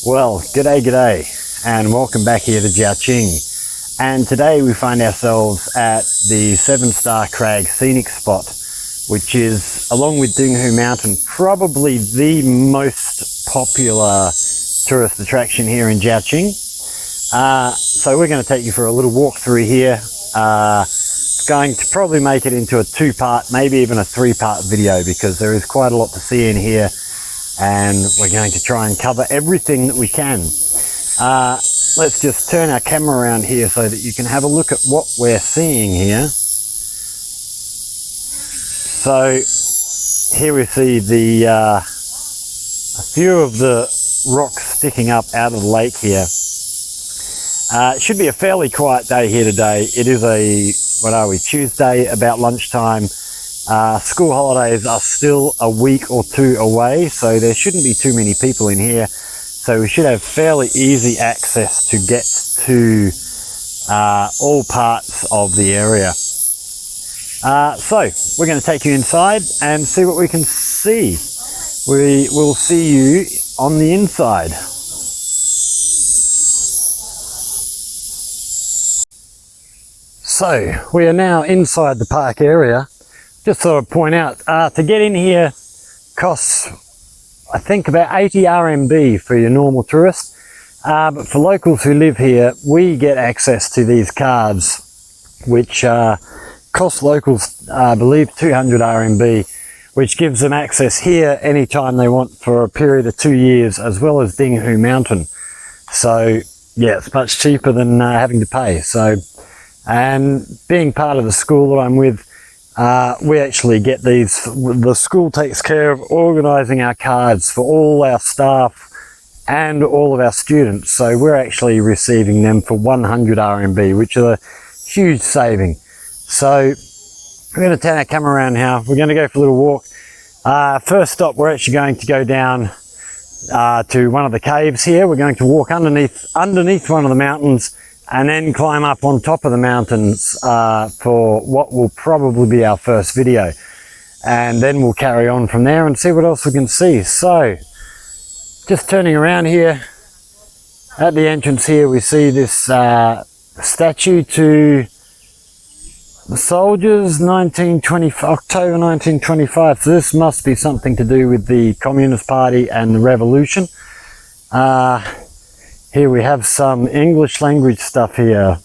Well, g'day, and welcome back here to Zhaoqing. And today we find ourselves at the Seven Star Crags scenic spot, which is, along with Dinghu Mountain, probably the most popular tourist attraction here in Zhaoqing. So we're going to take you for a little walk through here. Going to probably make it into a two-part, maybe even a three-part video, because there is quite a lot to see in here, and we're going to try and cover everything that we can. Let's just turn our camera around here so that you can have a look at what we're seeing here. So here we see a few of the rocks sticking up out of the lake here. It should be a fairly quiet day here today. It is Tuesday, about lunchtime. School holidays are still a week or two away, so there shouldn't be too many people in here. So we should have fairly easy access to get to all parts of the area. So we're going to take you inside and see what we can see. We will see you on the inside. So we are now inside the park area. Just thought I'd point out, to get in here costs, I think, about 80 RMB for your normal tourist. But for locals who live here, we get access to these cards, which cost locals, I believe, 200 RMB, which gives them access here anytime they want for a period of 2 years, as well as Dinghu Mountain. So yeah, it's much cheaper than having to pay. So, and being part of the school that I'm with, we actually get these. The school takes care of organising our cards for all our staff and all of our students. So we're actually receiving them for 100 RMB, which is a huge saving. So we're going to turn our camera around now. We're going to go for a little walk. First stop, we're actually going to go down to one of the caves here. We're going to walk underneath one of the mountains, and then climb up on top of the mountains for what will probably be our first video. And then we'll carry on from there and see what else we can see. So, just turning around here, at the entrance here we see this statue to the soldiers, October 1925. So this must be something to do with the Communist Party and the revolution. Here we have some English language stuff here.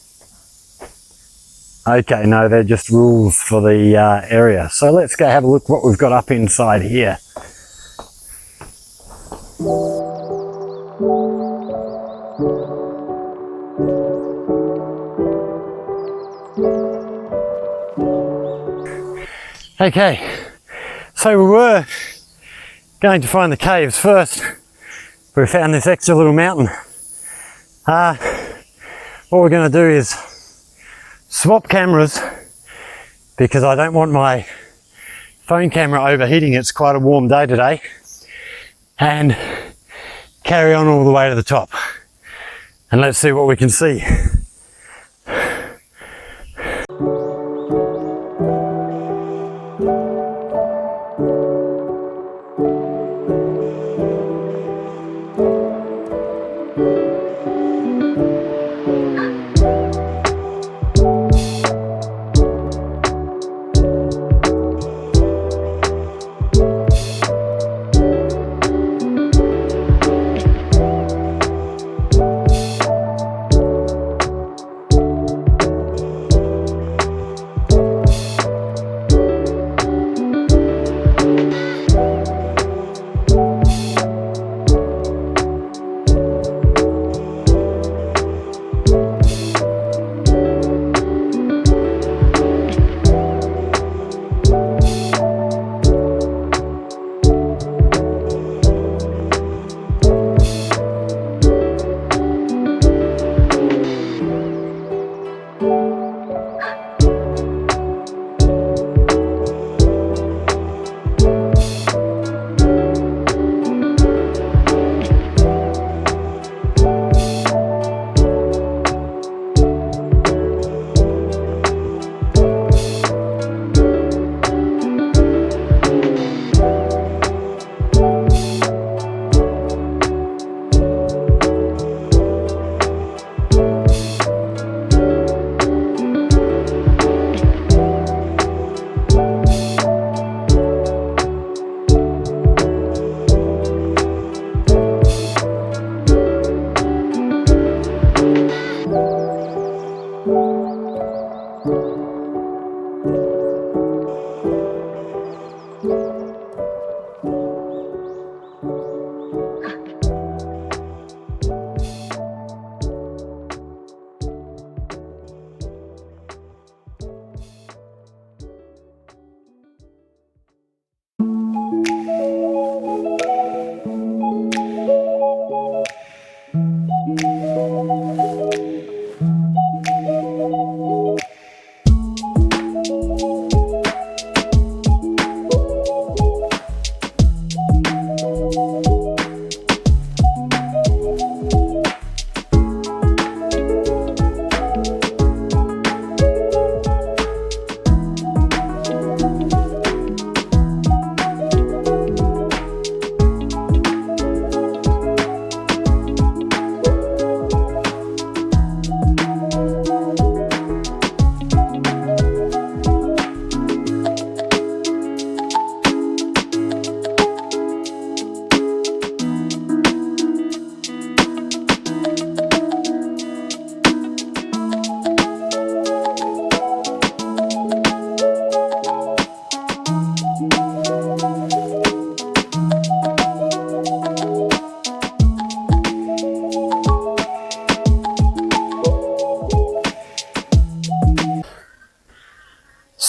Okay, no, they're just rules for the area. So let's go have a look what we've got up inside here. Okay, so we were going to find the caves first, but we found this extra little mountain. What we're going to do is swap cameras, because I don't want my phone camera overheating. It's quite a warm day today, and carry on all the way to the top, and let's see what we can see.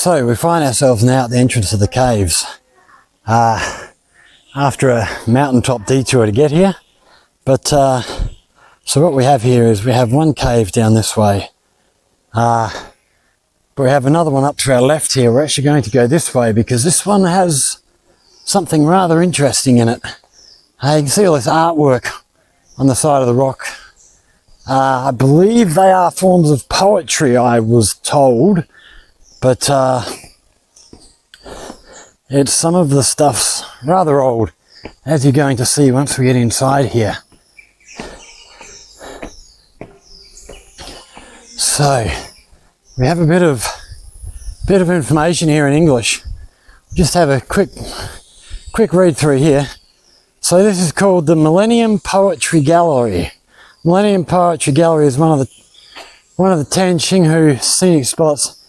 So we find ourselves now at the entrance of the caves. After a mountaintop detour to get here. But so what we have here is we have one cave down this way. But we have another one up to our left here. We're actually going to go this way because this one has something rather interesting in it. You can see all this artwork on the side of the rock. I believe they are forms of poetry, I was told. But some of the stuff's rather old, as you're going to see once we get inside here. So we have a bit of information here in English. Just have a quick read through here. So this is called the Millennium Poetry Gallery. Millennium Poetry Gallery is one of the 10 Xinghu scenic spots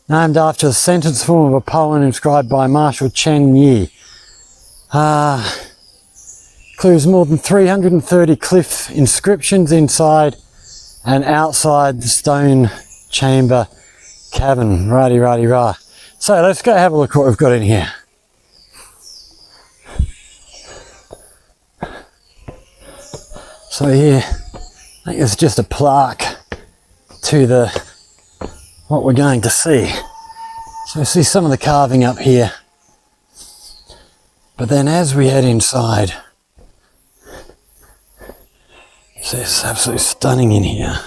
named after the sentence form of a poem inscribed by Marshal Chen Yi. Includes more than 330 cliff inscriptions inside and outside the stone chamber cavern. Rah. So let's go have a look what we've got in here. So here, I think it's just a plaque to what we're going to see. So we see some of the carving up here. But then as we head inside, it's absolutely stunning in here.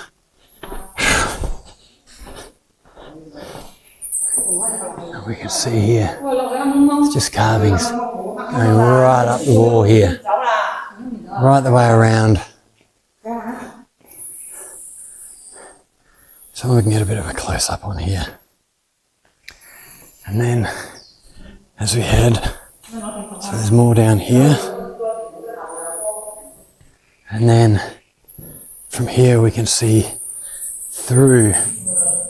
We can see here, it's just carvings going right up the wall here, right the way around. So we can get a bit of a close-up on here. And then, as we head, so there's more down here. And then, from here we can see through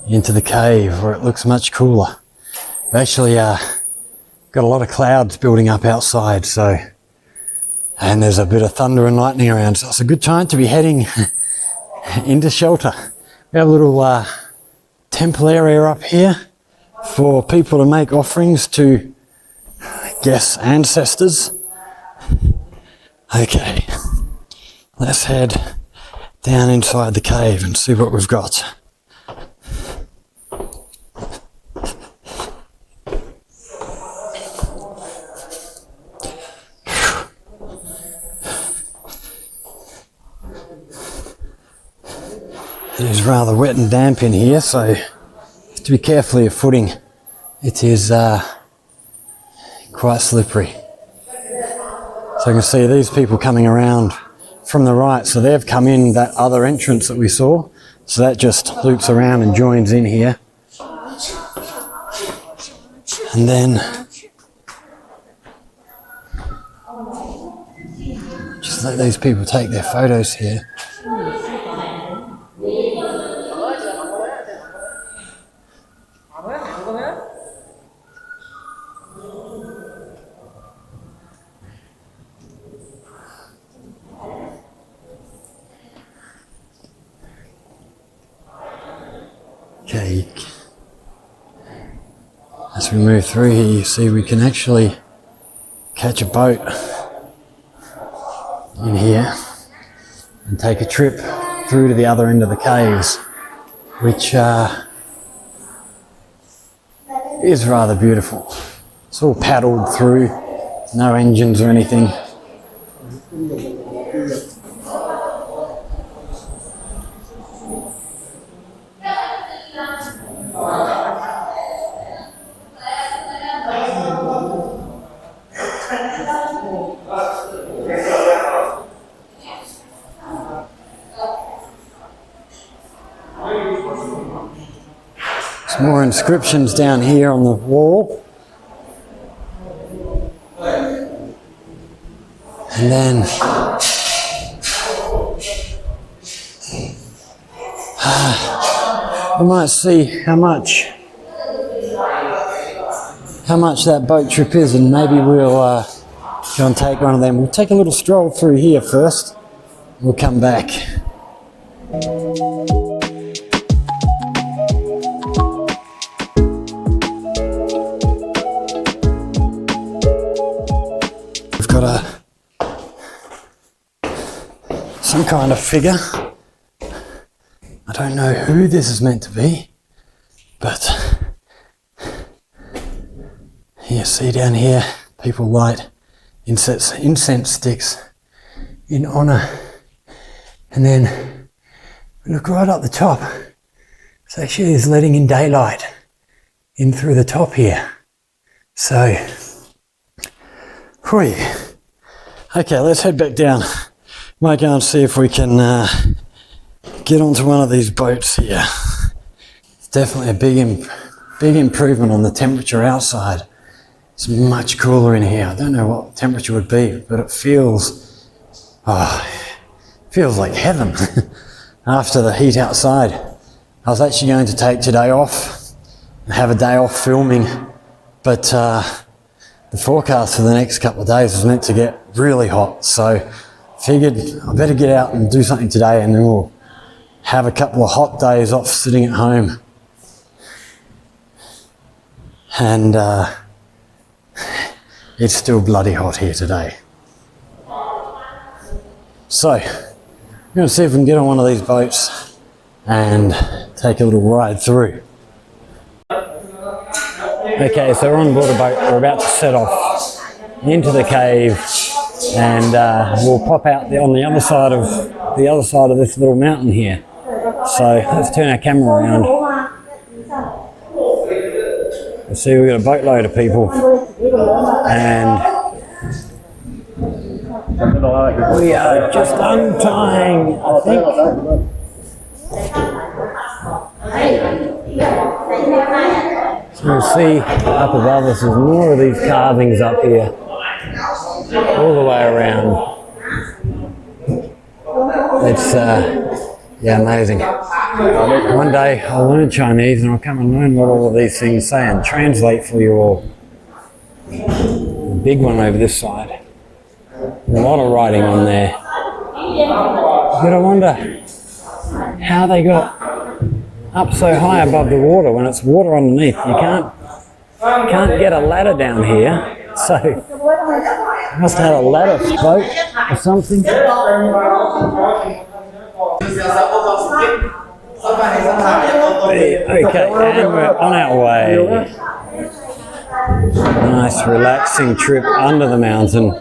into the cave where it looks much cooler. We've actually got a lot of clouds building up outside, and there's a bit of thunder and lightning around, so it's a good time to be heading into shelter. We have a little temple area up here for people to make offerings to, I guess, ancestors. Okay, let's head down inside the cave and see what we've got. It is rather wet and damp in here, so you have to be careful of your footing. It is quite slippery. So you can see these people coming around from the right, so they've come in that other entrance that we saw, so that just loops around and joins in here. And then just let these people take their photos here. Okay, as we move through here, you see we can actually catch a boat in here and take a trip through to the other end of the caves, which is rather beautiful. It's all paddled through, no engines or anything. Some more inscriptions down here on the wall. And then we might see how much that boat trip is, and maybe we'll go and take one of them. We'll take a little stroll through here first. We'll come back. some kind of figure. I don't know who this is meant to be, but you see down here, people light incense sticks in honour. And then look right up the top. So actually is letting in daylight in through the top here. So, whee. Okay, let's head back down. Might go and see if we can get onto one of these boats here. It's definitely a big improvement on the temperature outside. It's much cooler in here. I don't know what temperature would be, but it feels like heaven after the heat outside. I was actually going to take today off and have a day off filming, but the forecast for the next couple of days was meant to get really hot, so figured I better get out and do something today, and then we'll have a couple of hot days off sitting at home. And it's still bloody hot here today. So, I'm going to see if we can get on one of these boats and take a little ride through. Okay, so we're on board a boat. We're about to set off into the cave, and we'll pop out on the other side of this little mountain here. So let's turn our camera around. You see, we've got a boatload of people, and we are just untying, I think. So you'll see up above us there's more of these carvings up here, all the way around. It's yeah, amazing. One day I'll learn Chinese and I'll come and learn what all of these things say and translate for you all. The big one over this side. A lot of writing on there. But I wonder how they got up so high above the water when it's water underneath. You can't get a ladder down here, so you must have a ladder boat or something. Okay, and we're on our way. Nice relaxing trip under the mountain.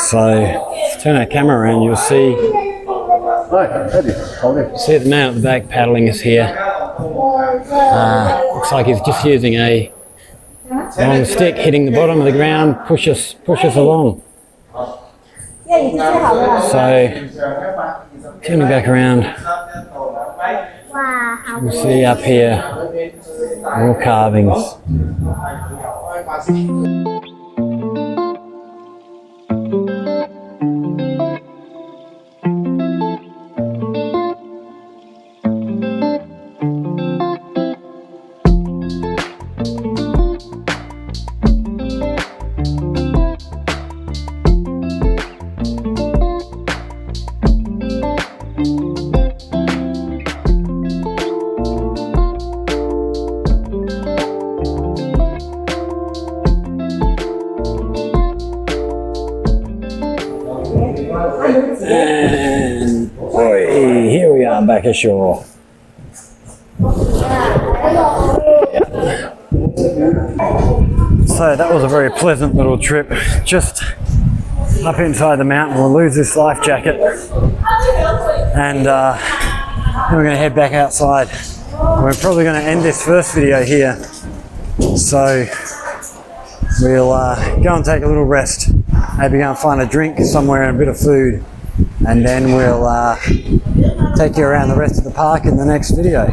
So, turn our camera around, you'll see the man at the back paddling us here. Looks like he's just using a long stick, hitting the bottom of the ground, push us along. So, turning back around, you can see up here more carvings. And boy, here we are back ashore. So that was a very pleasant little trip, just up inside the mountain. We'll lose this life jacket, and then we're going to head back outside. We're probably going to end this first video here, so we'll go and take a little rest, maybe go and find a drink somewhere and a bit of food, and then we'll take you around the rest of the park in the next video.